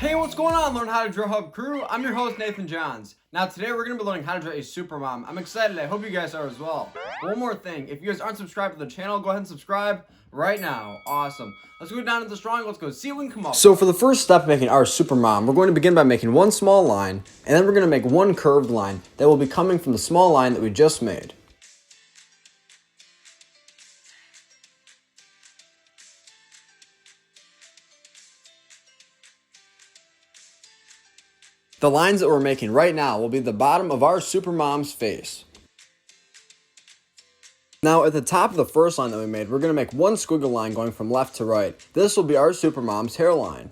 Hey, what's going on, Learn How to Draw Hub crew? I'm your host, Nathan Johns. Now today we're going to be learning how to draw a supermom. I'm excited, I hope you guys are as well. One more thing, if you guys aren't subscribed to the channel, go ahead and subscribe right now. Awesome. Let's go down to the drawing, let's go see what we can come up with. So for the first step making our supermom, we're going to begin by making one small line, and then we're going to make one curved line that will be coming from the small line that we just made. The lines that we're making right now will be the bottom of our supermom's face. Now at the top of the first line that we made, we're going to make one squiggle line going from left to right. This will be our supermom's hairline.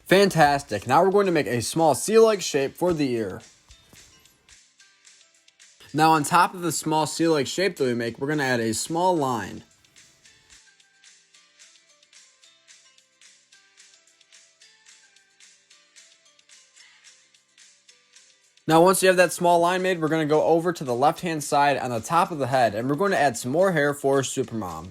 Fantastic. Now we're going to make a small C-like shape for the ear. Now on top of the small C-like shape that we make, we're going to add a small line. Now once you have that small line made, we're going to go over to the left hand side on the top of the head, and we're going to add some more hair for supermom.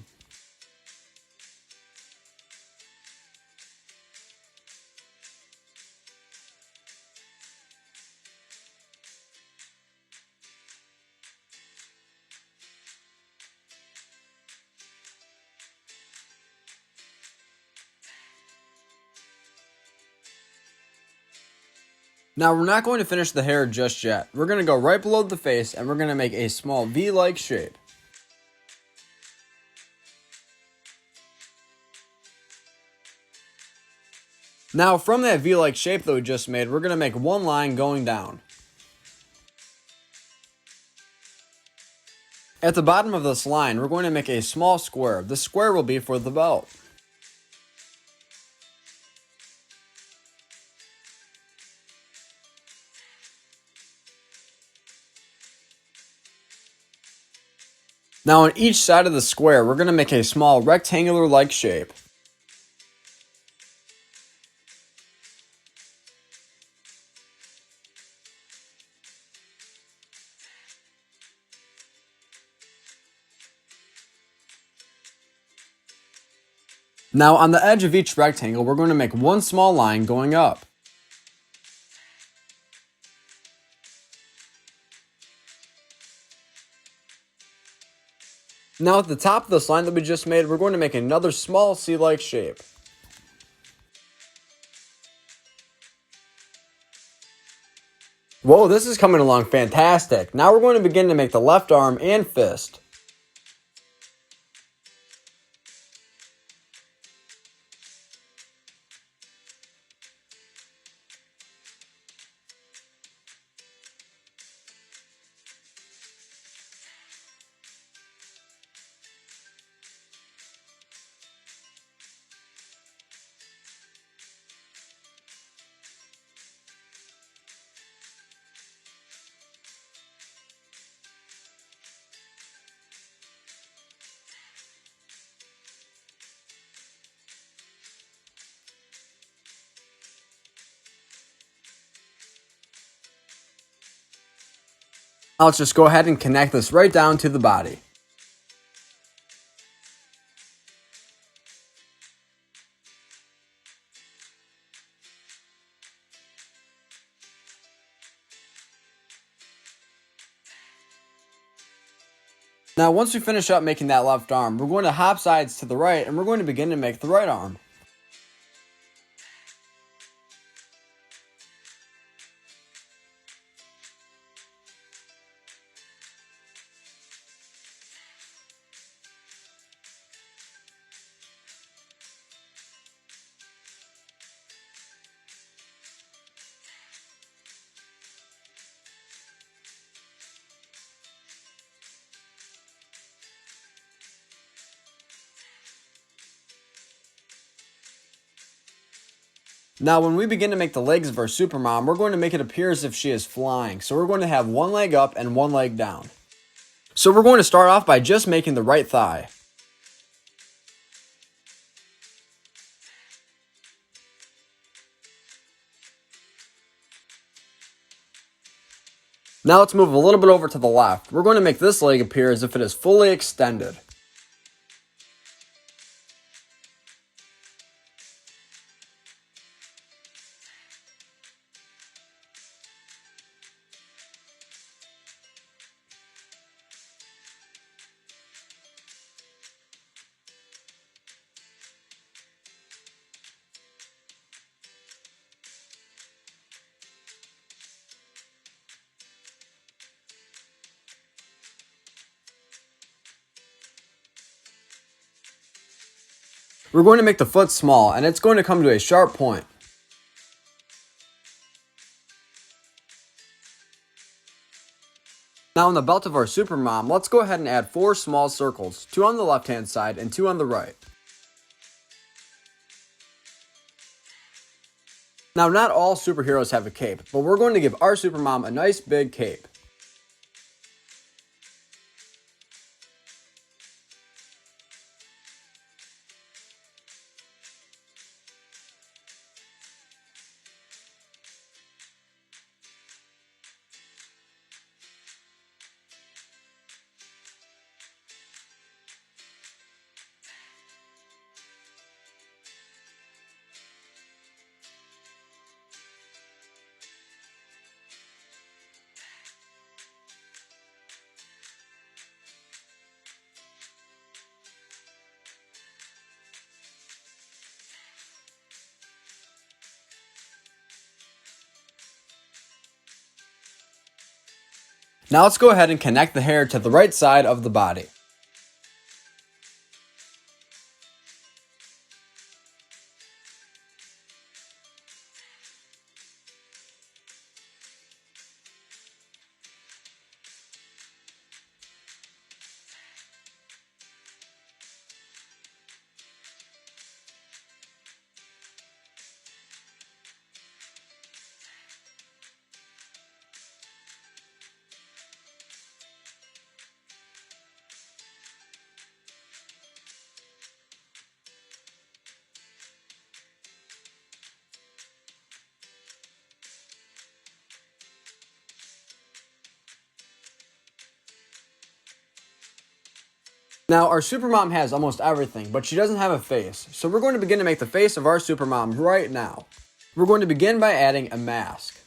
Now we're not going to finish the hair just yet. We're going to go right below the face and we're going to make a small V-like shape. Now from that V-like shape that we just made, we're going to make one line going down. At the bottom of this line, we're going to make a small square. The square will be for the belt. Now on each side of the square, we're going to make a small rectangular-like shape. Now on the edge of each rectangle, we're going to make one small line going up. Now at the top of this line that we just made, we're going to make another small C-like shape. Whoa, this is coming along fantastic. Now we're going to begin to make the left arm and fist. Now let's just go ahead and connect this right down to the body. Now once we finish up making that left arm, we're going to hop sides to the right and we're going to begin to make the right arm. Now when we begin to make the legs of our supermom, we're going to make it appear as if she is flying. So we're going to have one leg up and one leg down. So we're going to start off by just making the right thigh. Now let's move a little bit over to the left. We're going to make this leg appear as if it is fully extended. We're going to make the foot small, and it's going to come to a sharp point. Now on the belt of our Supermom, let's go ahead and add 4 small circles, 2 on the left hand side and 2 on the right. Now not all superheroes have a cape, but we're going to give our Supermom a nice big cape. Now let's go ahead and connect the hair to the right side of the body. Now our Supermom has almost everything, but she doesn't have a face, so we're going to begin to make the face of our Supermom right now. We're going to begin by adding a mask.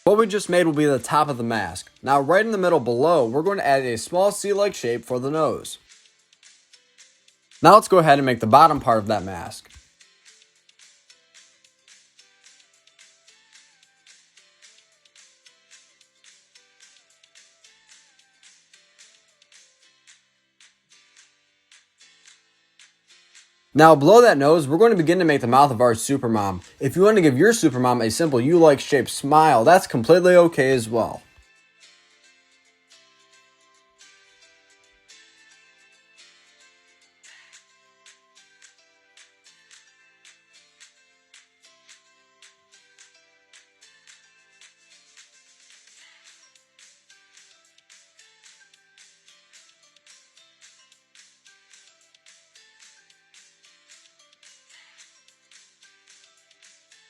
What we just made will be the top of the mask. Now right in the middle below, we're going to add a small C-like shape for the nose. Now let's go ahead and make the bottom part of that mask. Now below that nose, we're going to begin to make the mouth of our Supermom. If you want to give your Supermom a simple U-like shaped smile, that's completely okay as well.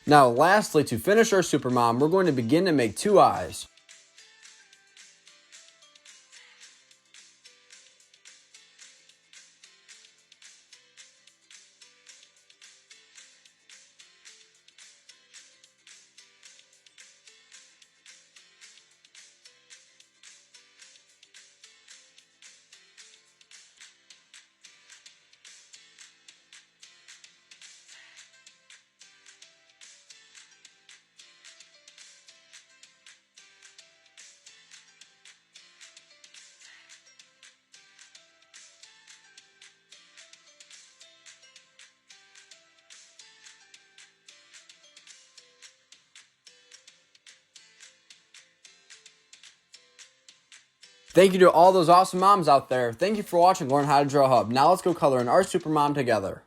Now lastly, to finish our Supermom, we're going to begin to make 2 eyes. Thank you to all those awesome moms out there. Thank you for watching Learn How to Draw Hub. Now let's go color in our Supermom together.